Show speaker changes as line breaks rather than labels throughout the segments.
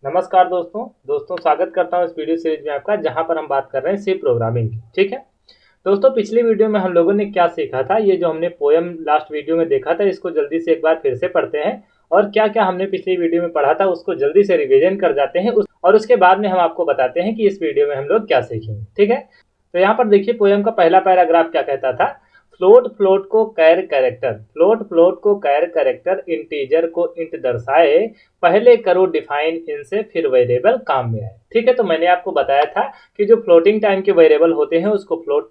नमस्कार दोस्तों स्वागत करता हूं इस वीडियो सीरीज में आपका, जहां पर हम बात कर रहे हैं सी प्रोग्रामिंग की। ठीक है दोस्तों, पिछली वीडियो में हम लोगों ने क्या सीखा था, ये जो हमने पोयम लास्ट वीडियो में देखा था, इसको जल्दी से एक बार फिर से पढ़ते हैं और क्या क्या हमने पिछली वीडियो में पढ़ा था उसको जल्दी से रिवीजन कर जाते हैं और उसके बाद में हम आपको बताते हैं कि इस वीडियो में हम लोग क्या सीखेंगे। ठीक है, तो यहाँ पर देखिए पोयम का पहला पैराग्राफ क्या कहता था। फ्लोट फ्लोट को कैर कैरेक्टर, फ्लोट फ्लोट को कैर कैरेक्टर, इंटीजर को इंट दर्शाए, पहले करो डिफाइन इनसे फिर वेरिएबल काम में आए। ठीक है, तो मैंने आपको बताया था कि जो फ्लोटिंग टाइप के वेरिएबल होते हैं उसको फ्लोट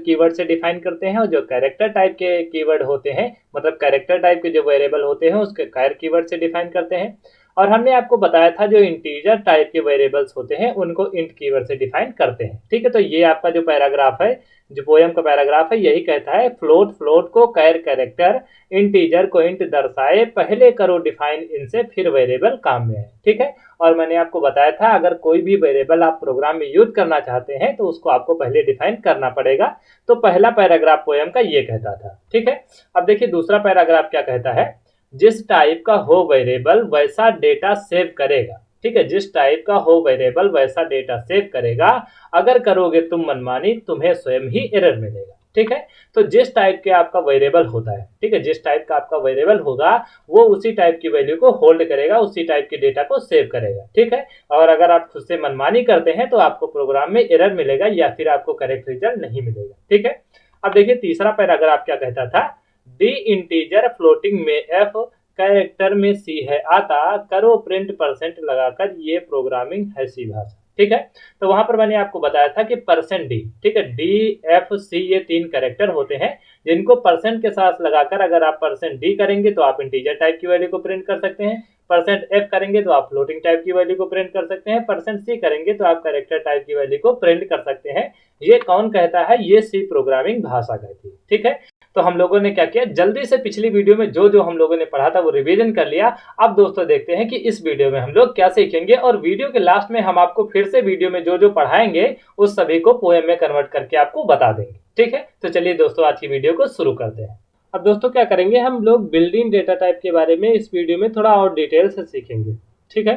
कीवर्ड से डिफाइन करते हैं और जो कैरेक्टर टाइप के कीवर्ड होते हैं, मतलब कैरेक्टर टाइप के जो वेरिएबल होते हैं उसके कैर कीवर्ड से डिफाइन करते हैं। और हमने आपको बताया था जो इंटीजर टाइप के वेरिएबल्स होते हैं उनको इंट कीवर्ड से डिफाइन करते हैं। ठीक है, तो ये आपका जो पैराग्राफ है, जो पोयम का पैराग्राफ है, यही कहता है फ्लोट फ्लोट को कैर कैरेक्टर, इंटीजर को इंट दर्शाए, पहले करो डिफाइन इनसे फिर वेरिएबल काम में है। ठीक है, और मैंने आपको बताया था अगर कोई भी वेरिएबल आप प्रोग्राम में यूज करना चाहते हैं तो उसको आपको पहले डिफाइन करना पड़ेगा। तो पहला पैराग्राफ पोयम का ये कहता था। ठीक है, अब देखिए दूसरा पैराग्राफ क्या कहता है। जिस टाइप का हो वेरिएबल वैसा डेटा सेव करेगा। ठीक है, जिस टाइप का हो वेरिएबल वैसा डेटा सेव करेगा, अगर करोगे तुम मनमानी तुम्हें स्वयं ही एरर मिलेगा। ठीक है, तो जिस टाइप के आपका वेरिएबल होता है, ठीक है, जिस टाइप का आपका वेरिएबल होगा वो उसी टाइप की वैल्यू को होल्ड करेगा, उसी टाइप के डेटा को सेव करेगा। ठीक है, और अगर आप खुद से मनमानी करते हैं तो आपको प्रोग्राम में एरर मिलेगा या फिर आपको करेक्ट रिजल्ट नहीं मिलेगा। ठीक है, अब देखिए तीसरा पैराग्राफ क्या कहता था। डी इंटीजर फ्लोटिंग में एफ, कैरेक्टर में सी है आता, करो प्रिंट परसेंट लगाकर, ये प्रोग्रामिंग है सी भाषा। ठीक है, तो वहां पर मैंने आपको बताया था कि परसेंट डी, ठीक है, डी एफ सी ये तीन कैरेक्टर होते हैं जिनको परसेंट के साथ लगाकर अगर आप परसेंट डी करेंगे तो आप इंटीजर टाइप की वैल्यू को प्रिंट कर सकते हैं, परसेंट एफ करेंगे तो आप फ्लोटिंग टाइप की वैल्यू को प्रिंट कर सकते हैं, परसेंट सी करेंगे तो आप कैरेक्टर टाइप की वैल्यू को प्रिंट कर सकते हैं। ये कौन कहता है? ये सी प्रोग्रामिंग भाषा कहती है। ठीक है, तो हम लोगों ने क्या किया, जल्दी से पिछली वीडियो में जो जो हम लोगों ने पढ़ा था वो रिवीजन कर लिया। अब दोस्तों देखते हैं कि इस वीडियो में हम लोग क्या सीखेंगे और वीडियो के लास्ट में हम आपको फिर से वीडियो में जो जो पढ़ाएंगे उस सभी को पोएम में कन्वर्ट करके आपको बता देंगे। ठीक है, तो चलिए दोस्तों आज की वीडियो को शुरू करते हैं। अब दोस्तों क्या करेंगे, हम लोग बिल्डिंग डेटा टाइप के बारे में इस वीडियो में थोड़ा और डिटेल से सीखेंगे। ठीक है,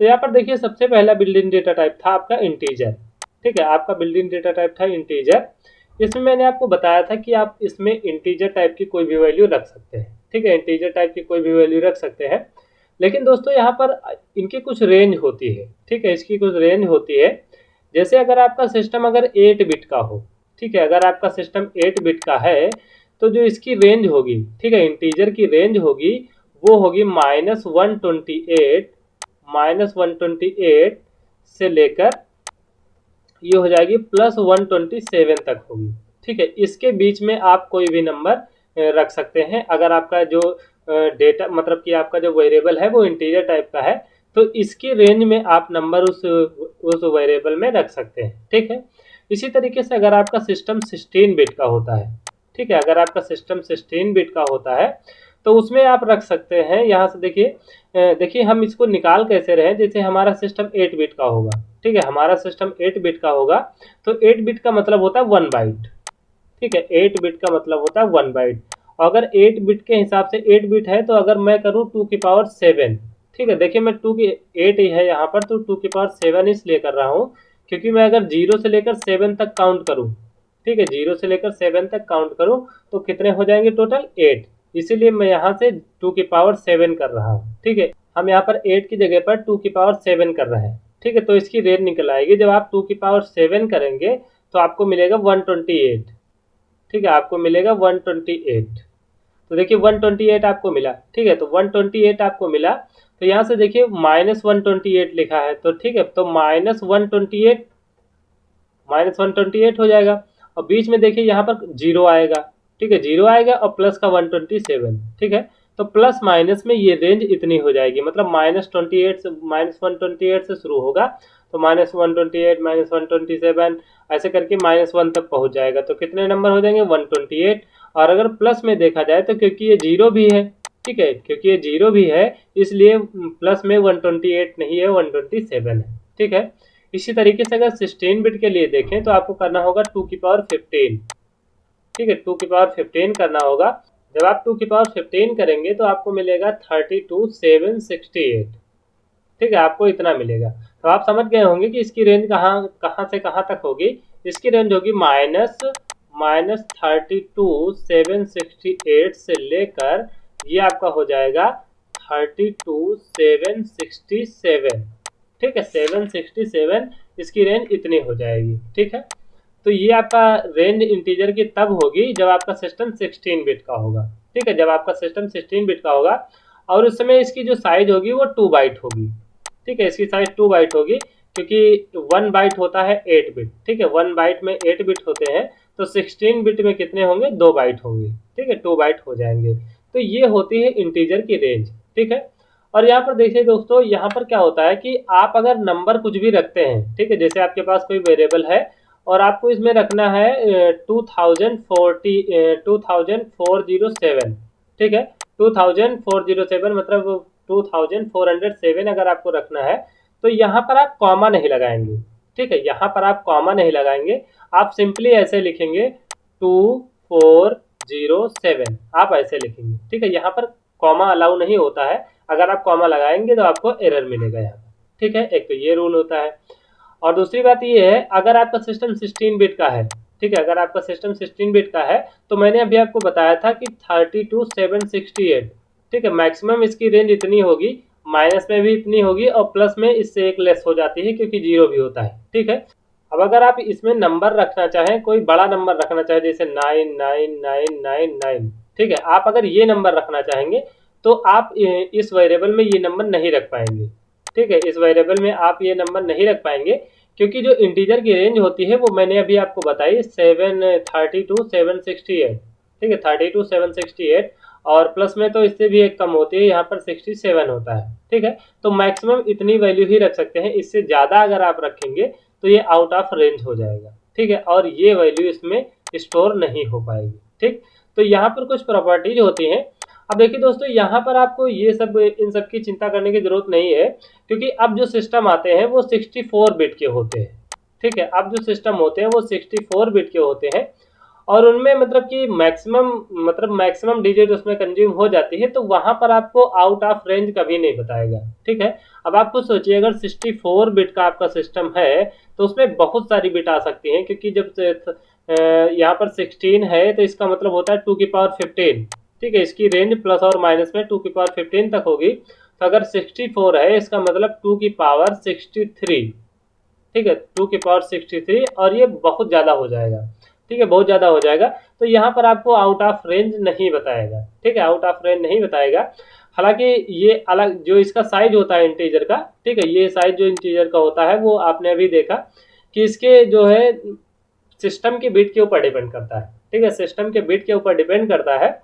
तो यहाँ पर देखिए सबसे पहला बिल्डिंग डेटा टाइप था आपका इंटीजर। ठीक है, आपका बिल्डिंग डेटा टाइप था इंटीजर। इसमें मैंने आपको बताया था कि आप इसमें इंटीजर टाइप की कोई भी वैल्यू रख सकते हैं। ठीक है, इंटीजर टाइप की कोई भी वैल्यू रख सकते हैं, लेकिन दोस्तों यहाँ पर इनकी कुछ रेंज होती है। ठीक है, इसकी कुछ रेंज होती है। जैसे अगर आपका सिस्टम अगर 8 बिट का हो, ठीक है, अगर आपका सिस्टम 8 बिट का है तो जो इसकी रेंज होगी, ठीक है, इंटीजर की रेंज होगी वो होगी -128 से लेकर ये हो जाएगी +127 तक होगी। ठीक है, इसके बीच में आप कोई भी नंबर रख सकते हैं। अगर आपका जो डेटा मतलब कि आपका जो वेरिएबल है वो इंटीजर टाइप का है तो इसकी रेंज में आप नंबर उस वेरिएबल में रख सकते हैं। ठीक है, इसी तरीके से अगर आपका सिस्टम 16 बिट का होता है, ठीक है, अगर आपका सिस्टम 16 बिट का होता है तो उसमें आप रख सकते हैं। यहाँ से देखिए हम इसको निकाल कैसे रहे, जैसे हमारा सिस्टम 8 बिट का होगा। ठीक है, हमारा सिस्टम 8 बिट का होगा तो 8 बिट का मतलब होता है 1 बाइट। ठीक है, 8 बिट का मतलब होता है 1 बाइट। अगर 8 बिट के हिसाब से 8 बिट है तो अगर मैं करूँ 2 की पावर 7, ठीक है, देखिए मैं 2 की 8 ही है यहाँ पर तो 2 की पावर 7 इसलिए कर रहा हूँ क्योंकि मैं अगर 0 से लेकर 7 तक काउंट करूँ, ठीक है, 0 से लेकर 7 तक काउंट करूँ तो कितने हो जाएंगे टोटल 8, इसीलिए मैं यहाँ से 2 की पावर 7 कर रहा हूँ। ठीक है, हम यहाँ पर 8 की जगह पर 2 की पावर 7 कर रहे हैं। ठीक है, तो इसकी रेंज निकल आएगी, जब आप 2 की पावर 7 करेंगे तो आपको मिलेगा 128। ठीक है, आपको मिलेगा 128। तो देखिए 128 आपको मिला। ठीक है, तो 128 आपको मिला तो यहाँ से देखिए -128 लिखा है तो ठीक है, तो -128 हो जाएगा और बीच में देखिए यहाँ पर 0 आएगा। ठीक है, 0 आएगा और प्लस का 127। ठीक है, तो प्लस माइनस में ये रेंज इतनी हो जाएगी, मतलब -28 से -128 से शुरू होगा तो -128 -127 ऐसे करके -1 तक पहुंच जाएगा। तो कितने नंबर हो जाएंगे 128। और अगर प्लस में देखा जाए तो क्योंकि ये 0 भी है, ठीक है, क्योंकि ये 0 भी है इसलिए प्लस में 128 नहीं है 127 है। ठीक है, इसी तरीके से अगर 16 बिट के लिए देखें तो आपको करना होगा 2 की पावर 15। ठीक है, 2 की पावर 15 करना होगा। जब आप 2 की पावर 15 करेंगे तो आपको मिलेगा 32768। ठीक है, आपको इतना मिलेगा। तो आप समझ गए होंगे कि इसकी रेंज कहाँ कहाँ से कहाँ तक होगी। इसकी रेंज होगी -32,768 से लेकर ये आपका हो जाएगा 32,767। ठीक है, 767 इसकी रेंज इतनी हो जाएगी। ठीक है, तो ये आपका रेंज इंटीजर की तब होगी जब आपका सिस्टम 16 बिट का होगा। ठीक है, जब आपका सिस्टम 16 बिट का होगा और उस समय इसकी जो साइज होगी वो 2 बाइट होगी। ठीक है, इसकी साइज 2 बाइट होगी क्योंकि 1 बाइट होता है 8 बिट। ठीक है, 1 बाइट में 8 बिट होते हैं, तो 16 बिट में कितने होंगे, 2 बाइट होंगे। ठीक है, 2 बाइट हो जाएंगे। तो ये होती है इंटीजर की रेंज। ठीक है, और यहाँ पर देखिए दोस्तों, यहाँ पर क्या होता है कि आप अगर नंबर कुछ भी रखते हैं, ठीक है, जैसे आपके पास कोई वेरिएबल है और आपको इसमें रखना है 2407। ठीक है, 2407 मतलब 2407 अगर आपको रखना है तो यहाँ पर आप कॉमा नहीं लगाएंगे। ठीक है, यहाँ पर आप कॉमा नहीं लगाएंगे, आप सिंपली ऐसे लिखेंगे 2407, आप ऐसे लिखेंगे। ठीक है, यहाँ पर कॉमा अलाउ नहीं होता है, अगर आप कॉमा लगाएंगे तो आपको एरर मिलेगा यहाँ पर। ठीक है, एक तो ये रूल होता है। और दूसरी बात ये है, अगर आपका सिस्टम 16 बिट का है, ठीक है, अगर आपका सिस्टम 16 बिट का है तो मैंने अभी आपको बताया था कि 32,768। ठीक है, मैक्सिमम इसकी रेंज इतनी होगी, माइनस में भी इतनी होगी और प्लस में इससे एक लेस हो जाती है क्योंकि जीरो भी होता है। ठीक है, अब अगर आप इसमें नंबर रखना चाहें, कोई बड़ा नंबर रखना चाहे जैसे 99999, ठीक है, आप अगर ये नंबर रखना चाहेंगे तो आप इस वेरिएबल में ये नंबर नहीं रख पाएंगे। ठीक है, इस वेरिएबल में आप ये नंबर नहीं रख पाएंगे क्योंकि जो इंटीजर की रेंज होती है वो मैंने अभी आपको बताई 32,768। ठीक है, 32,768 और प्लस में तो इससे भी एक कम होती है, यहाँ पर 67 होता है। ठीक है, तो मैक्सिमम इतनी वैल्यू ही रख सकते हैं, इससे ज़्यादा अगर आप रखेंगे तो ये आउट ऑफ रेंज हो जाएगा। ठीक है, और ये वैल्यू इसमें स्टोर नहीं हो पाएगी। ठीक, तो यहाँ पर कुछ प्रॉपर्टीज होती हैं। अब देखिए दोस्तों, यहाँ पर आपको ये सब इन सब की चिंता करने की जरूरत नहीं है क्योंकि अब जो सिस्टम आते हैं वो 64 बिट के होते हैं। ठीक है, अब जो सिस्टम होते हैं वो 64 बिट के होते हैं और उनमें मतलब कि मैक्सिमम डिजिट उसमें कंज्यूम हो जाती है, तो वहां पर आपको आउट ऑफ रेंज कभी नहीं बताएगा। ठीक है, अब आप खुद सोचिए, अगर 64 बिट का आपका सिस्टम है तो उसमें बहुत सारी बिट आ सकती हैं क्योंकि जब यहाँ पर 16 है तो इसका मतलब होता है 2 की पावर 15। ठीक है, इसकी रेंज प्लस और माइनस में 2 की पावर 15 तक होगी। तो अगर 64 है इसका मतलब 2 की पावर 63। ठीक है, 2 की पावर 63 और ये बहुत ज़्यादा हो जाएगा। ठीक है, बहुत ज़्यादा हो जाएगा, तो यहाँ पर आपको आउट ऑफ रेंज नहीं बताएगा। ठीक है, आउट ऑफ रेंज नहीं बताएगा। हालांकि ये अलग जो इसका साइज होता है इंटीजर का, ठीक है, ये साइज जो इंटीजर का होता है वो आपने अभी देखा कि इसके जो है सिस्टम के बिट के ऊपर डिपेंड करता है। ठीक है, सिस्टम के बिट के ऊपर डिपेंड करता है।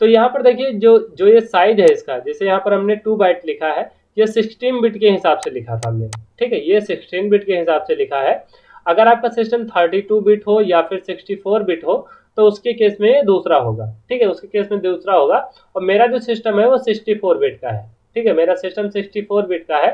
तो यहाँ पर देखिए जो जो ये साइज है इसका, जैसे यहाँ पर हमने 2 बाइट लिखा है, ये 16 बिट के हिसाब से लिखा था हमने। ठीक है, ये 16 बिट के हिसाब से लिखा है। अगर आपका सिस्टम 32 बिट हो या फिर 64 बिट हो तो उसके केस में दूसरा होगा। ठीक है, उसके केस में दूसरा होगा। और मेरा जो सिस्टम है वो 64 बिट का है। ठीक है, मेरा सिस्टम 64 बिट का है।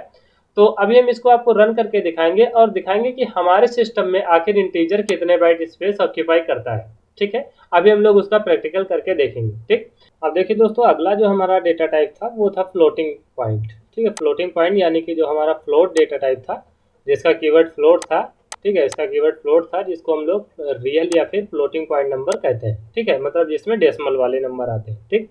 तो अभी हम इसको आपको रन करके दिखाएंगे और दिखाएंगे कि हमारे सिस्टम में आखिर इंटीजर कितने बाइट स्पेस ऑक्यूपाई करता है। ठीक है, अभी हम लोग उसका प्रैक्टिकल करके देखेंगे। ठीक, अब देखिए दोस्तों, अगला जो हमारा डेटा टाइप था वो था फ्लोटिंग पॉइंट। ठीक है, फ्लोटिंग पॉइंट यानी कि जो हमारा फ्लोट डेटा टाइप था जिसका कीवर्ड फ्लोट था। ठीक है, इसका कीवर्ड फ्लोट था जिसको हम लोग रियल या फिर फ्लोटिंग पॉइंट नंबर कहते हैं। ठीक है, मतलब जिसमें डेसिमल वाले नंबर आते हैं। ठीक,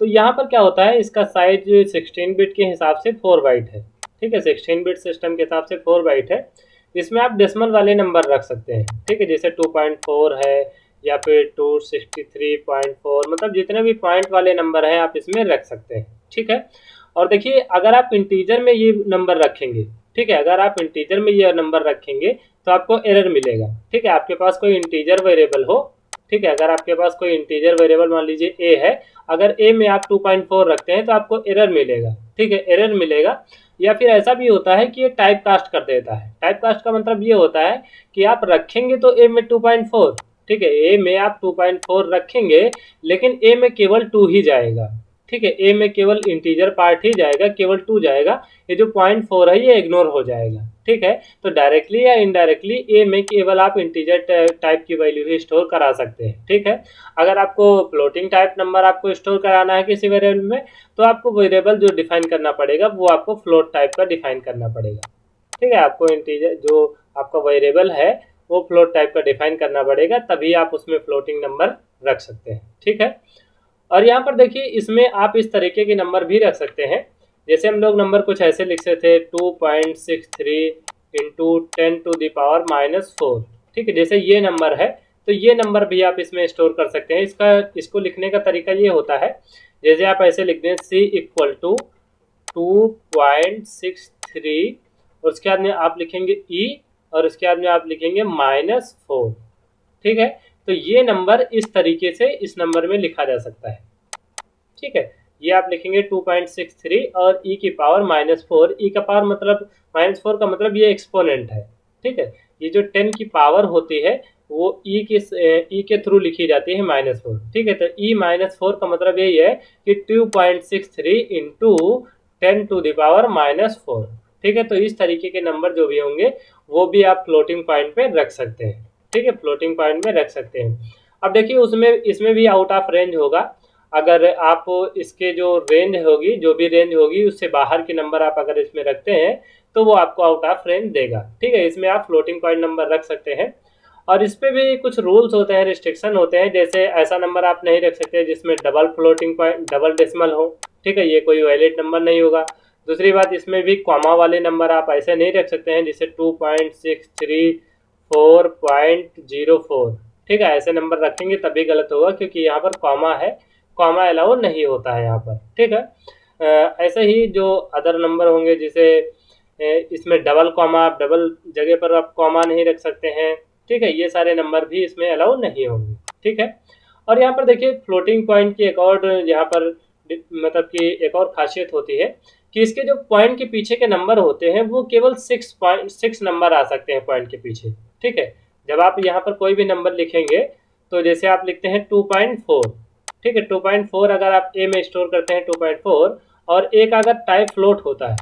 तो यहाँ पर क्या होता है, इसका साइज 16 बिट के हिसाब से 4 बाइट है। ठीक है, 16 बिट सिस्टम के हिसाब से 4 बाइट है। इसमें आप डेसिमल वाले नंबर रख सकते हैं। ठीक है, जैसे 2.4 है या फिर 263.4, मतलब जितने भी पॉइंट वाले नंबर हैं आप इसमें रख सकते हैं। ठीक है, और देखिए अगर आप इंटीजर में ये नंबर रखेंगे, ठीक है, अगर आप इंटीजर में ये नंबर रखेंगे तो आपको एरर मिलेगा। ठीक है, आपके पास कोई इंटीजर वेरिएबल हो, ठीक है, अगर आपके पास कोई इंटीजर वेरिएबल मान लीजिए ए है, अगर ए में आप 2.4 रखते हैं तो आपको एरर मिलेगा। ठीक है, एरर मिलेगा। या फिर ऐसा भी होता है कि ये टाइप कास्ट कर देता है। टाइप कास्ट का मतलब ये होता है कि आप रखेंगे तो ए में 2.4, ठीक है, ए में आप 2.4 रखेंगे लेकिन ए में केवल 2 ही जाएगा। ठीक है, ए में केवल इंटीजर पार्ट ही जाएगा, केवल 2 जाएगा, ये जो 0.4 है ये इग्नोर हो जाएगा। ठीक है। तो डायरेक्टली या इनडायरेक्टली ए में केवल आप इंटीजर टाइप की वैल्यू ही स्टोर करा सकते हैं, ठीक है। अगर आपको फ्लोटिंग टाइप नंबर आपको स्टोर कराना है किसी वेरिएबल में, तो आपको वेरिएबल जो डिफाइन करना पड़ेगा वो आपको फ्लोट टाइप का डिफाइन करना पड़ेगा, ठीक है। आपको इंटीजर जो आपका वेरिएबल है वो फ्लोट टाइप का डिफाइन करना पड़ेगा, तभी आप उसमें फ्लोटिंग नंबर रख सकते हैं, ठीक है। और यहाँ पर देखिए इसमें आप इस तरीके के नंबर भी रख सकते हैं। जैसे हम लोग नंबर कुछ ऐसे लिख सकते थे 2.63 इंटू 10⁻⁴, ठीक है। जैसे ये नंबर है तो ये नंबर भी आप इसमें स्टोर कर सकते हैं। इसको लिखने का तरीका ये होता है, जैसे आप ऐसे लिख दें C इक्वल टू 2.63 और उसके बाद में आप लिखेंगे E और उसके बाद में आप लिखेंगे -4, ठीक है। तो ये नंबर इस तरीके से इस नंबर में लिखा जा सकता है, ठीक है। ये आप लिखेंगे 2.63 और e की पावर -4, e का पावर मतलब -4 का मतलब ये एक्सपोनेंट है, ठीक है। ये जो 10 की पावर होती है वो e के थ्रू लिखी जाती है -4, ठीक है। तो e -4 का मतलब यही है कि 2.63 इंटू 10⁻⁴, ठीक है। तो इस तरीके के नंबर जो भी होंगे वो भी आप फ्लोटिंग पॉइंट पे रख सकते हैं, ठीक है। फ्लोटिंग पॉइंट में रख सकते हैं। अब देखिए उसमें इसमें भी आउट ऑफ रेंज होगा। अगर आप इसके जो रेंज होगी, जो भी रेंज होगी उससे बाहर के नंबर आप अगर इसमें रखते हैं तो वो आपको आउट ऑफ रेंज देगा, ठीक है। इसमें आप फ्लोटिंग पॉइंट नंबर रख सकते हैं। और इस पे भी कुछ रूल्स होते हैं, रिस्ट्रिक्शन होते हैं। जैसे ऐसा नंबर आप नहीं रख सकते जिसमें double floating point, double decimal हो, ठीक है। ये कोई वैलिड नंबर नहीं होगा। दूसरी बात, इसमें भी कॉमा वाले नंबर आप ऐसे नहीं रख सकते हैं जैसे 2.634.04, ठीक है। ऐसे नंबर रखेंगे तभी गलत होगा क्योंकि यहाँ पर कॉमा है, कॉमा अलाउ नहीं होता है यहाँ पर, ठीक है। ऐसे ही जो अदर नंबर होंगे जैसे इसमें डबल कॉमा, आप डबल जगह पर आप कॉमा नहीं रख सकते हैं, ठीक है। ये सारे नंबर भी इसमें अलाउ नहीं होंगे, ठीक है। और यहाँ पर देखिए फ्लोटिंग पॉइंट की एक और यहाँ पर मतलब कि एक और खासियत होती है कि इसके जो पॉइंट के पीछे के नंबर होते हैं वो केवल 6 नंबर आ सकते हैं पॉइंट के पीछे, ठीक है। जब आप यहाँ पर कोई भी नंबर लिखेंगे तो जैसे आप लिखते हैं 2.4, ठीक है। 2.4 अगर आप ए में स्टोर करते हैं 2.4 और ए का अगर टाइप फ्लोट होता है,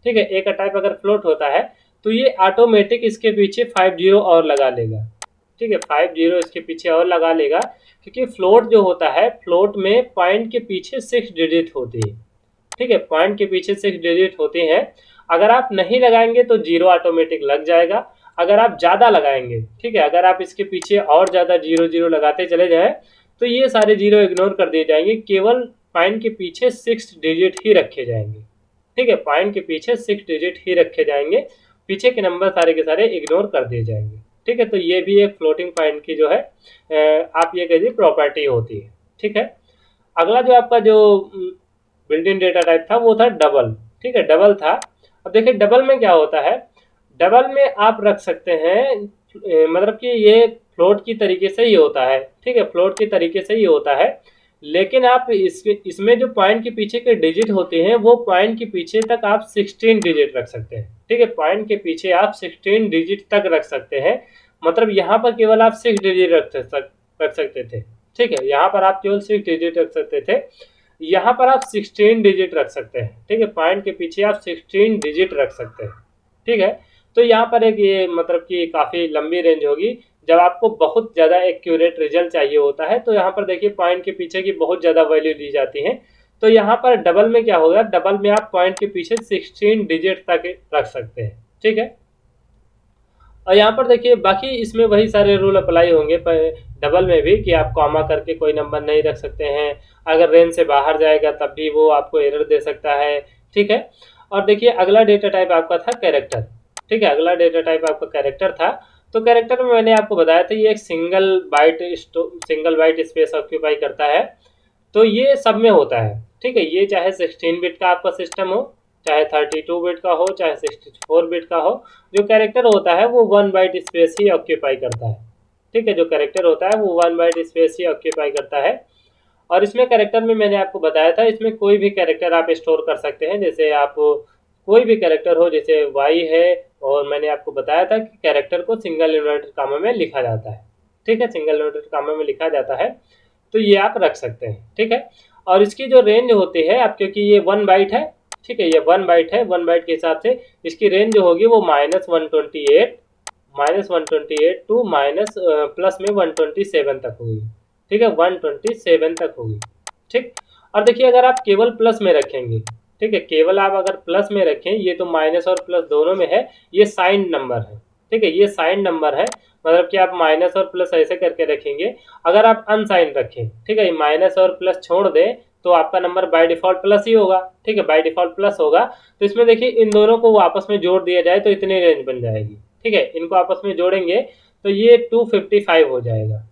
ठीक है, ए का टाइप अगर फ्लोट होता है तो ये ऑटोमेटिक इसके पीछे 50 और लगा लेगा, ठीक है। 50 इसके पीछे और लगा लेगा क्योंकि फ्लोट जो होता है, फ्लोट में पॉइंट के पीछे 6 डिजिट होती है, ठीक है। पॉइंट के पीछे 6 डिजिट होते हैं। अगर आप नहीं लगाएंगे तो 0 ऑटोमेटिक लग जाएगा। अगर आप ज़्यादा लगाएंगे, ठीक है, अगर आप इसके पीछे और ज़्यादा 0 लगाते चले जाएं तो ये सारे 0 इग्नोर कर दिए जाएंगे, केवल पॉइंट के पीछे 6 डिजिट ही रखे जाएंगे, ठीक है। पॉइंट के पीछे 6 डिजिट ही रखे जाएंगे, पीछे के नंबर सारे के सारे इग्नोर कर दिए जाएंगे, ठीक है। तो ये भी एक फ्लोटिंग पॉइंट की जो है आप ये कहिए प्रॉपर्टी होती है, ठीक है। अगला जो आपका जो बिल्ट इन डेटा टाइप था वो था डबल, ठीक है, डबल था। अब देखिए डबल में क्या होता है, डबल में आप रख सकते हैं मतलब कि ये फ्लोट की तरीके से ही होता है, ठीक है, फ्लोट की तरीके से ही होता है। लेकिन आप इसमें जो पॉइंट के पीछे के डिजिट होते हैं वो पॉइंट के पीछे तक आप 16 डिजिट रख सकते हैं, ठीक है। पॉइंट के पीछे आप 16 डिजिट तक रख सकते हैं। मतलब यहाँ पर केवल आप 6 डिजिट रख सकते थे, ठीक है। यहाँ पर आप केवल 6 डिजिट रख सकते थे, यहाँ पर आप 16 डिजिट रख सकते हैं, ठीक है। पॉइंट के पीछे आप 16 डिजिट रख सकते हैं, ठीक है। तो यहाँ पर एक ये मतलब कि काफ़ी लंबी रेंज होगी। जब आपको बहुत ज़्यादा एक्यूरेट रिजल्ट चाहिए होता है तो यहाँ पर देखिए पॉइंट के पीछे की बहुत ज़्यादा वैल्यू दी जाती है। तो यहाँ पर डबल में क्या होगा, डबल में आप पॉइंट के पीछे 16 डिजिट तक रख सकते हैं, ठीक है। और यहाँ पर देखिए बाकी इसमें वही सारे रूल अप्लाई होंगे डबल में भी कि आप कॉमा करके कोई नंबर नहीं रख सकते हैं। अगर रेंज से बाहर जाएगा तब भी वो आपको एरर दे सकता है, ठीक है। और देखिए अगला डेटा टाइप आपका था कैरेक्टर, ठीक है। अगला डेटा टाइप आपका कैरेक्टर था। तो कैरेक्टर में मैंने आपको बताया था ये एक सिंगल बाइट स्पेस ऑक्यूपाई करता है। तो ये सब में होता है, ठीक है। ये चाहे 16 बिट का आपका सिस्टम हो, चाहे 32 बिट का हो, चाहे 64 बिट का हो, जो कैरेक्टर होता है वो 1 बाइट स्पेस ही ऑक्यूपाई करता है, ठीक है। जो कैरेक्टर होता है वो 1 बाइट स्पेस ही ऑक्यूपाई करता है। और इसमें कैरेक्टर में मैंने आपको बताया था इसमें कोई भी कैरेक्टर आप स्टोर कर सकते हैं। जैसे आप कोई भी कैरेक्टर हो, जैसे वाई है, और मैंने आपको बताया था कि कैरेक्टर को सिंगल इन्वर्टेड कामा में लिखा जाता है, ठीक है, सिंगल इन्वर्टेड कामा में लिखा जाता है। तो ये आप रख सकते हैं, ठीक है। और इसकी जो रेंज होती है आप, क्योंकि ये 1 बाइट है ठीक है, ये 1 बाइट है, 1 बाइट के हिसाब से इसकी रेंज जो होगी वो -128 टू माइनस प्लस में 127 तक होगी। ठीक है, 127 तक होगी। ठीक, और देखिए अगर आप केवल प्लस में रखेंगे, ठीक है, केवल आप अगर प्लस में रखें, ये तो माइनस और प्लस दोनों में है, ये साइन नंबर है। ठीक है, ये साइन नंबर है, मतलब कि आप माइनस और प्लस ऐसे करके रखेंगे। अगर आप अनसाइन रखें, ठीक है, माइनस और प्लस छोड़ दें, तो आपका नंबर बाय डिफॉल्ट प्लस ही होगा। ठीक है, बाय डिफॉल्ट प्लस होगा। तो इसमें देखिए इन दोनों को आपस में जोड़ दिया जाए तो इतनी रेंज बन जाएगी। ठीक है, इनको आपस में जोड़ेंगे तो ये 255 हो जाएगा।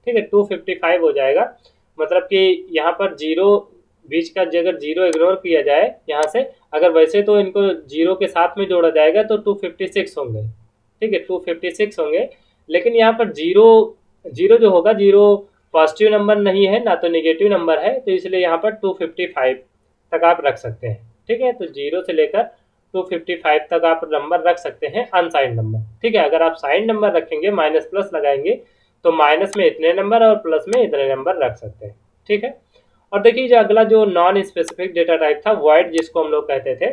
ठीक है, 255 हो जाएगा, मतलब कि यहाँ पर जीरो बीच का अगर जीरो इग्नोर किया जाए यहाँ से, अगर वैसे तो इनको जीरो के साथ में जोड़ा जाएगा तो 256 होंगे। ठीक है, 256 होंगे, लेकिन यहाँ पर जीरो जीरो जो होगा, जीरो पॉजिटिव नंबर नहीं है ना तो नेगेटिव नंबर है, तो इसलिए यहाँ पर 255 तक आप रख सकते हैं। ठीक है, तो जीरो से लेकर 255 तक आप नंबर रख सकते हैं अनसाइन नंबर। ठीक है, अगर आप साइन नंबर रखेंगे, माइनस प्लस लगाएंगे, तो माइनस में इतने नंबर और प्लस में इतने नंबर रख सकते हैं। ठीक है, और देखिए जो अगला जो नॉन स्पेसिफिक डेटा टाइप था, वॉइड जिसको हम लोग कहते थे,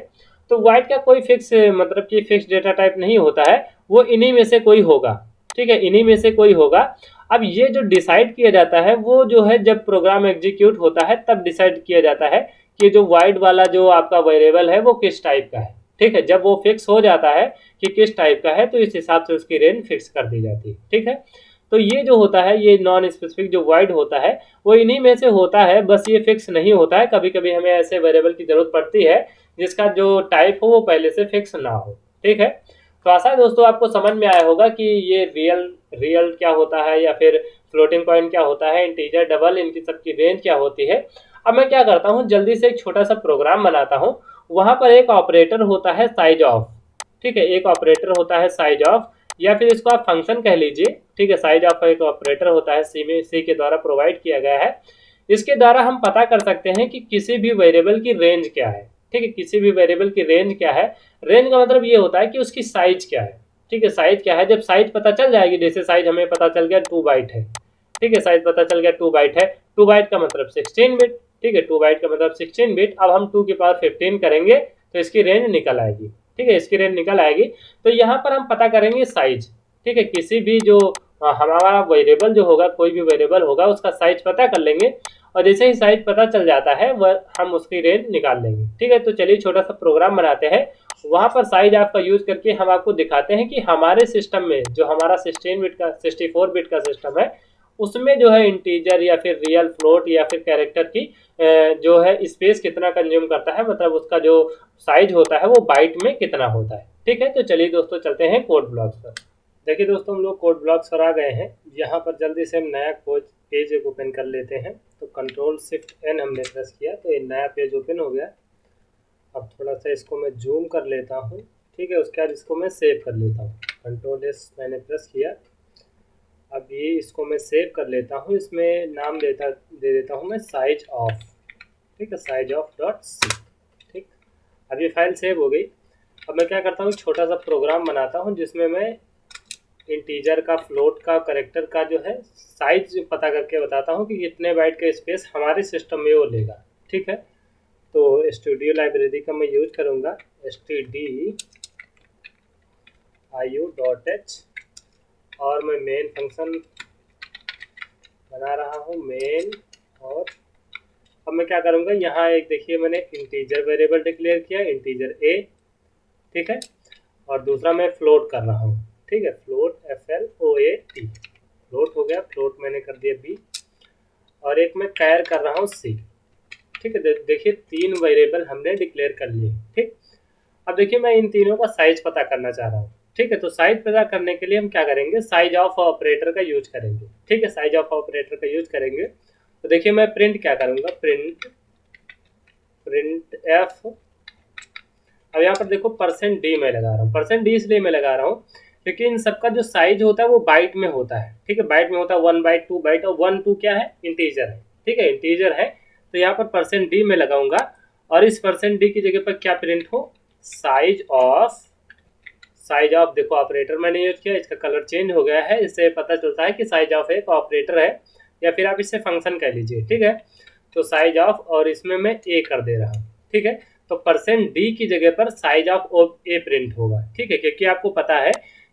तो वॉइड का कोई फिक्स मतलब कि फिक्स डेटा टाइप नहीं होता है, वो इन्हीं में से कोई होगा। ठीक है, इन्हीं में से कोई होगा। अब ये जो डिसाइड किया जाता है वो जो है जब प्रोग्राम एग्जीक्यूट होता है तब डिसाइड किया जाता है कि जो वाइड वाला जो आपका वेरिएबल है वो किस टाइप का है। ठीक है, जब वो फिक्स हो जाता है कि किस टाइप का है तो इस हिसाब से उसकी रेंज फिक्स कर दी जाती है। ठीक है, तो ये जो होता है, ये नॉन स्पेसिफिक जो वाइड होता है वो इन्हीं में से होता है, बस ये फिक्स नहीं होता है। कभी कभी हमें ऐसे वेरिएबल की जरूरत पड़ती है जिसका जो टाइप हो वो पहले से फिक्स ना हो। ठीक है, तो आशा है दोस्तों आपको समझ में आया होगा कि ये रियल रियल क्या होता है या फिर फ्लोटिंग पॉइंट क्या होता है, इंटीजर, डबल, इनकी सबकी रेंज क्या होती है। अब मैं क्या करता हूँ, जल्दी से एक छोटा सा प्रोग्राम बनाता हूँ। वहां पर एक ऑपरेटर होता है साइज ऑफ। ठीक है, एक ऑपरेटर होता है साइज ऑफ, या फिर इसको आप फंक्शन कह लीजिए। ठीक है, साइज ऑफ एक ऑपरेटर होता है, सी में सी के द्वारा प्रोवाइड किया गया है। इसके द्वारा हम पता कर सकते हैं कि किसी भी वेरिएबल की रेंज क्या है। ठीक है, किसी भी वेरिएबल की रेंज क्या है। रेंज का मतलब ये होता है कि उसकी साइज क्या है। ठीक है, साइज क्या है, जब साइज पता चल जाएगी, जैसे साइज हमें पता चल गया 2 बाइट है। ठीक है, साइज पता चल गया 2 बाइट है, 2 बाइट का मतलब 16 बिट। ठीक है, 2 बाइट का मतलब 16 बिट। अब हम 2 की पावर 15 करेंगे तो इसकी रेंज निकल आएगी। ठीक है, इसकी रेंज निकल आएगी। तो यहाँ पर हम पता करेंगे साइज। ठीक है, किसी भी जो हमारा वेरिएबल जो होगा, कोई भी वेरिएबल होगा उसका साइज पता कर लेंगे, और जैसे ही साइज पता चल जाता है वह हम उसकी रेंज निकाल लेंगे। ठीक है, तो चलिए छोटा सा प्रोग्राम बनाते हैं। वहां पर साइज आपका यूज करके हम आपको दिखाते हैं कि हमारे सिस्टम में जो हमारा 16 बिट का 64 बिट का सिस्टम है, उसमें जो है इंटीजर या फिर रियल, फ्लोट या फिर कैरेक्टर की जो है स्पेस कितना कंज्यूम करता है, मतलब उसका जो साइज होता है वो बाइट में कितना होता है। ठीक है, तो चलिए दोस्तों चलते हैं कोड ब्लॉक्स पर। देखिए दोस्तों हम लोग कोड ब्लॉक्स पर आ गए हैं। यहाँ पर जल्दी से हम नया कोड पेज एक ओपन कर लेते हैं। तो कंट्रोल शिफ्ट एन हमने प्रेस किया तो ये नया पेज ओपन हो गया। अब थोड़ा सा इसको मैं जूम कर लेता हूँ। ठीक है, उसके बाद इसको मैं सेव कर लेता हूँ। कंट्रोल एस मैंने प्रेस किया। अब ये इसको मैं सेव कर लेता हूँ। इसमें नाम दे देता हूँ मैं साइज ऑफ। ठीक है, साइज ऑफ डॉट सी। ठीक, अब ये फाइल सेव हो गई। अब मैं क्या करता हूँ, छोटा सा प्रोग्राम बनाता हूँ जिसमें मैं इंटीजर का, फ्लोट का, कैरेक्टर का जो है साइज पता करके बताता हूँ कि कितने बाइट का स्पेस हमारे सिस्टम में वो लेगा। ठीक है, तो स्टूडियो लाइब्रेरी का मैं यूज करूँगा stdio.h, और मैं मेन फंक्शन बना रहा हूँ, मेन। और अब मैं क्या करूँगा, यहाँ एक देखिए मैंने इंटीजर वेरिएबल डिक्लेयर किया, इंटीजर ए। ठीक है, और दूसरा मैं फ्लोट कर रहा हूँ। ठीक है, फ्लोट FLOAT, फ्लोट हो गया, फ्लोट मैंने कर दिया बी, और एक मैं कैर कर रहा हूँ सी। ठीक है, देखिए 3 वेरिएबल हमने डिक्लेयर कर लिए। ठीक, अब देखिए मैं इन तीनों का साइज पता करना चाह रहा हूँ। ठीक है, तो साइज पता करने के लिए हम क्या करेंगे, साइज ऑफ ऑपरेटर का यूज करेंगे। ठीक है, साइज ऑफ ऑपरेटर का यूज करेंगे। तो देखिए मैं प्रिंट क्या करूँगा, प्रिंट एफ। अब यहाँ पर देखो %d मैं लगा रहा हूँ। %d इसलिए मैं लगा रहा हूँ क्योंकि इन सबका जो साइज होता है वो बाइट में होता है। ठीक है, बाइट में होता है, 1 बाइट, 2 बाइट, और 1 2 क्या है, इंटीजर है। ठीक है, इंटीजर है, तो यहाँ पर %d मैं लगाऊंगा, और इस %d की जगह पर क्या प्रिंट हो, साइज ऑफ। साइज ऑफ देखो ऑपरेटर मैंने यूज किया, इसका कलर चेंज हो गया है, इससे पता चलता है कि साइज ऑफ एक ऑपरेटर है, या फिर आप इसे फंक्शन कह लीजिए। ठीक है, तो साइज ऑफ, और इसमें मैं ए कर दे रहा हूँ। ठीक है। तो परसेंट डी की जगह पर साइज ऑफ ए प्रिंट होगा, ठीक है, क्योंकि आपको पता है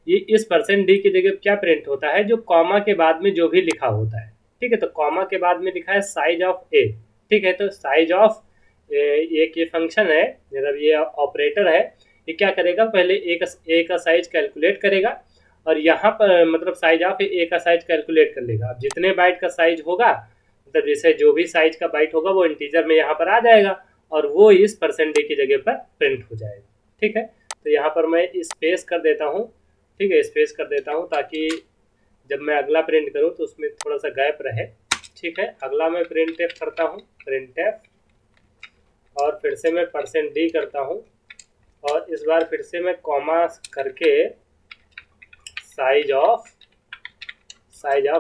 ये इस परसेंट डी की जगह क्या प्रिंट होता है, जो कॉमा के बाद में जो भी लिखा होता है, ठीक है। तो कॉमा के बाद में लिखा है साइज ऑफ ए, ठीक है। तो साइज ऑफ एक ये फंक्शन है, मतलब ये ऑपरेटर है, ये क्या करेगा, पहले ए का साइज कैलकुलेट करेगा और यहाँ पर मतलब साइज ऑफ ए का साइज कैलकुलेट कर लेगा। अब जितने बाइट का साइज होगा, मतलब जैसे जो भी साइज का बाइट होगा वो इंटीजर में यहाँ पर आ जाएगा और वो इस परसेंट डी की जगह पर प्रिंट हो जाएगा, ठीक है। तो यहाँ पर मैं स्पेस कर देता हूँ, ठीक है, स्पेस कर देता हूँ ताकि जब मैं अगला प्रिंट करूँ तो उसमें थोड़ा सा गैप रहे, ठीक है। अगला मैं प्रिंट एफ करता हूँ, प्रिंट एफ, और फिर से मैं परसेंट डी करता हूँ और इस बार फिर से मैं कॉमा करके साइज ऑफ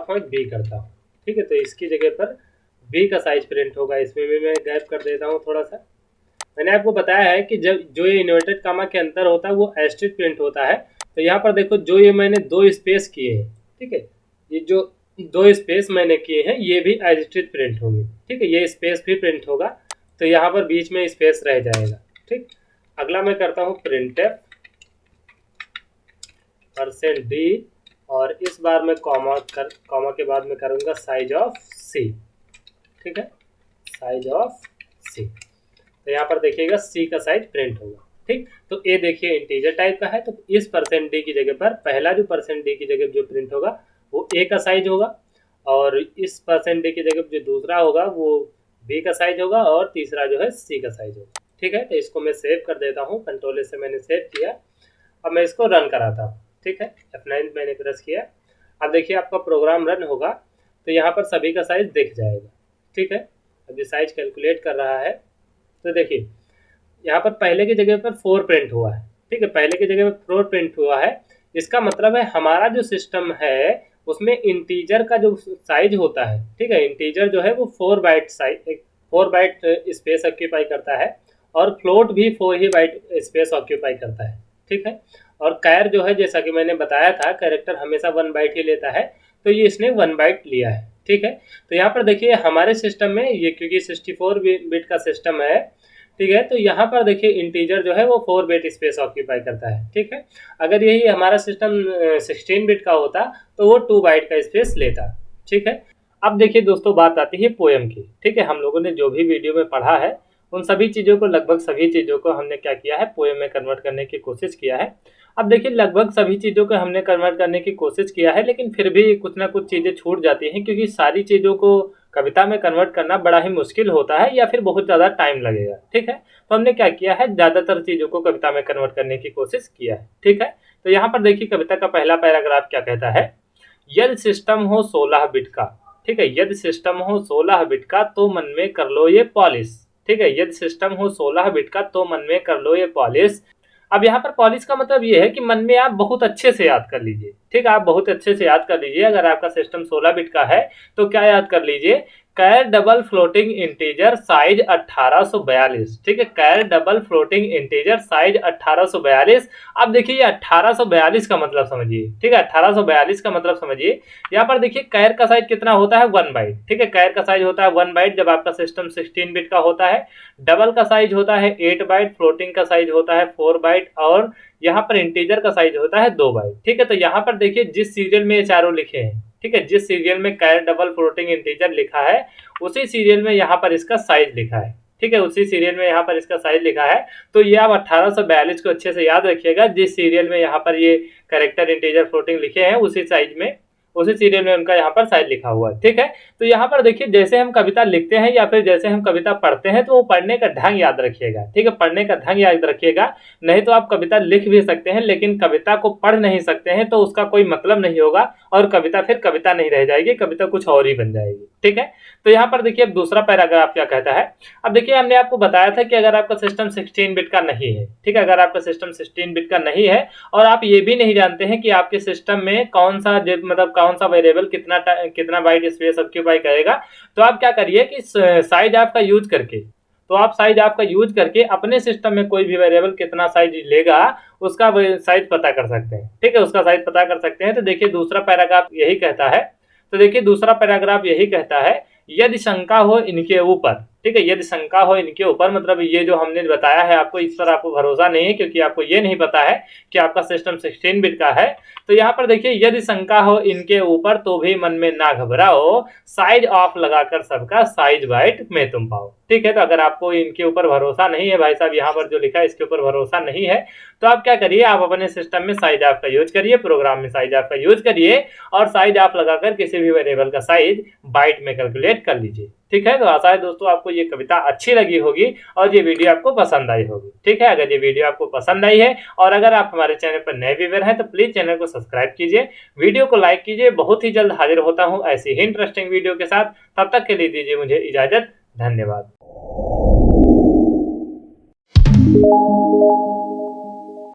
मैं बी करता हूँ, ठीक है। तो इसकी जगह पर बी का साइज प्रिंट होगा, इसमें भी मैं गैप कर देता हूँ थोड़ा सा। मैंने आपको बताया है कि जब जो ये इन्वर्टेड कामा के अंतर होता है वो एस्टेरिस्क प्रिंट होता है। तो यहाँ पर देखो जो ये मैंने 2 स्पेस किए हैं, ठीक है, ये जो 2 स्पेस मैंने किए हैं ये भी एस्टेरिस्क प्रिंट होंगे, ठीक है, ये स्पेस भी प्रिंट होगा। तो यहाँ पर बीच में स्पेस रह जाएगा, ठीक। अगला मैं करता हूँ प्रिंट एफ परसेंट डी और इस बार मैं कॉमा के बाद में करूँगा साइज ऑफ सी, ठीक है, साइज ऑफ सी। तो यहाँ पर देखिएगा सी का साइज प्रिंट होगा, ठीक। तो ए देखिए इंटीजर टाइप का है, तो इस परसेंट डी की जगह पर पहला जो परसेंट डी की जगह जो प्रिंट होगा वो ए का साइज होगा और इस परसेंट डी की जगह जो दूसरा होगा वो बी का साइज होगा और तीसरा जो है सी का साइज होगा, ठीक है। तो इसको मैं सेव कर देता हूँ, कंट्रोल ए से मैंने सेव किया। अब मैं इसको रन कराता हूँ, ठीक है, F9 मैंने प्रेस किया। अब देखिए आपका प्रोग्राम रन होगा तो यहाँ पर सभी का साइज दिख जाएगा, ठीक है। अब ये साइज कैलकुलेट कर रहा है तो देखिए यहाँ पर पहले की जगह पर 4 प्रिंट हुआ है, ठीक है, पहले की जगह पर 4 प्रिंट हुआ है। इसका मतलब है हमारा जो सिस्टम है उसमें इंटीजर का जो साइज होता है, ठीक है, इंटीजर जो है वो 4 बाइट स्पेस ऑक्यूपाई करता है और फ्लोट भी 4 ही बाइट स्पेस ऑक्यूपाई करता है, ठीक है। और कैर जो है जैसा कि मैंने बताया था कैरेक्टर हमेशा 1 बाइट ही लेता है, तो ये इसने 1 बाइट लिया है, ठीक है। तो यहाँ पर देखिए हमारे सिस्टम में ये क्योंकि 64 बिट का सिस्टम है, ठीक है, तो यहाँ पर देखिए इंटीजर जो है वो 4 बिट स्पेस ऑक्यूपाई करता है, ठीक है। अगर यही हमारा सिस्टम 16 बिट का होता तो वो 2 बाइट का स्पेस लेता, ठीक है। अब देखिए दोस्तों बात आती है पोएम की, ठीक है। हम लोगों ने जो भी वीडियो में पढ़ा है उन सभी चीज़ों को, लगभग सभी चीज़ों को हमने क्या किया है, पोएम में कन्वर्ट करने की कोशिश किया है। अब देखिए लगभग सभी चीज़ों को हमने कन्वर्ट करने की कोशिश किया है, लेकिन फिर भी कुछ ना कुछ चीज़ें छूट जाती हैं क्योंकि सारी चीज़ों को कविता में कन्वर्ट करना बड़ा ही मुश्किल होता है या फिर बहुत ज़्यादा टाइम लगेगा, ठीक है। तो हमने क्या किया है, ज़्यादातर चीज़ों को कविता में कन्वर्ट करने की कोशिश किया है, ठीक है। तो यहाँ पर देखिए कविता का पहला पैराग्राफ क्या कहता है, यदि सिस्टम हो 16 बिट का, ठीक है, यदि सिस्टम हो 16 बिट का तो मन में कर लो ये पॉलिश, ठीक है, यदि सिस्टम हो 16 बिट का तो मन में कर लो ये पॉलिश। अब यहाँ पर पॉलिश का मतलब ये है कि मन में आप बहुत अच्छे से याद कर लीजिए, ठीक है, आप बहुत अच्छे से याद कर लीजिए। अगर आपका सिस्टम 16 बिट का है तो क्या याद कर लीजिए, कैर डबल फ्लोटिंग इंटीजर साइज 1842, ठीक है, कैर डबल फ्लोटिंग इंटीजर साइज 1842। अब देखिए ये 1842 का मतलब समझिए, ठीक है, 1842 का मतलब समझिए। यहाँ पर देखिए कैर का साइज कितना होता है, 1 बाइट, ठीक है, कैर का साइज होता है 1 बाइट जब आपका सिस्टम 16 बिट का होता है। डबल का साइज होता है 8 बाइट, फ्लोटिंग का साइज होता है 4 बाइट और यहाँ पर इंटीजर का साइज होता है 2 बाइट, ठीक है। तो यहाँ पर देखिए जिस सीरियल में ये चारों लिखे हैं, ठीक है, जिस सीरियल में कैर डबल फ्लोटिंग इंटीजर लिखा है उसी सीरियल में यहाँ पर इसका साइज लिखा है, ठीक है, उसी सीरियल में यहाँ पर इसका साइज लिखा है। तो ये आप 1842 को अच्छे से याद रखिएगा, जिस सीरियल में यहाँ पर ये कैरेक्टर इंटीजर फ्लोटिंग लिखे हैं उसी साइज में, उसी सीरियल में उनका यहाँ पर साइज लिखा हुआ है, ठीक है। तो यहाँ पर देखिए जैसे हम कविता लिखते हैं या फिर जैसे हम कविता पढ़ते हैं तो वो पढ़ने का ढंग याद रखिएगा, ठीक है, पढ़ने का ढंग याद रखिएगा। नहीं तो आप कविता लिख भी सकते हैं लेकिन कविता को पढ़ नहीं सकते हैं तो उसका कोई मतलब नहीं होगा और कविता फिर कविता नहीं रह जाएगी, कविता कुछ और ही बन जाएगी, ठीक है। तो यहाँ पर देखिए अब दूसरा पैराग्राफ क्या कहता है। अब देखिए हमने आपको बताया था कि अगर आपका सिस्टम 16 बिट का नहीं है, ठीक है, अगर आपका सिस्टम 16 बिट का नहीं है और आप ये भी नहीं जानते हैं कि आपके सिस्टम में कौन सा मतलब कौन सा वेरिएबल कितना बाइट स्पेस ऑक्यूपाई करेगा, तो आप क्या करिए कि साइज आपका यूज करके, तो आप साइज आपका यूज करके अपने सिस्टम में कोई भी वेरिएबल कितना साइज लेगा उसका साइज पता कर सकते हैं, ठीक है, उसका साइज पता कर सकते हैं। तो देखिए दूसरा पैराग्राफ यही कहता है, तो देखिए दूसरा पैराग्राफ यही कहता है, यदि शंका हो इनके ऊपर, ठीक है। यदि शंका हो इनके ऊपर, मतलब ये जो हमने बताया है आपको, इस पर आपको भरोसा नहीं है क्योंकि आपको ये नहीं पता है कि आपका सिस्टम 16 बिट का है। तो यहाँ पर देखिए, यदि शंका हो इनके ऊपर तो भी मन में ना घबराओ, साइज ऑफ लगाकर सबका साइज बाइट में तुम पाओ। ठीक है। तो अगर आपको इनके ऊपर भरोसा नहीं है भाई साहब, यहाँ पर जो लिखा है इसके ऊपर भरोसा नहीं है, तो आप क्या करिए, आप अपने सिस्टम में साइज ऑफ का यूज करिए, प्रोग्राम में साइज ऑफ का यूज करिए और साइज ऑफ लगाकर किसी भी वेरिएबल का साइज बाइट में कैलकुलेट कर लीजिए। ठीक है। तो आशा है दोस्तों आपको ये कविता अच्छी लगी होगी और ये वीडियो आपको पसंद आई होगी। ठीक है। अगर ये वीडियो आपको पसंद आई है और अगर आप हमारे चैनल पर नए व्यूअर हैं तो प्लीज चैनल को सब्सक्राइब कीजिए, वीडियो को लाइक कीजिए। बहुत ही जल्द हाजिर होता हूं ऐसी ही इंटरेस्टिंग वीडियो के साथ। तब तक के लिए दीजिए मुझे इजाजत। धन्यवाद।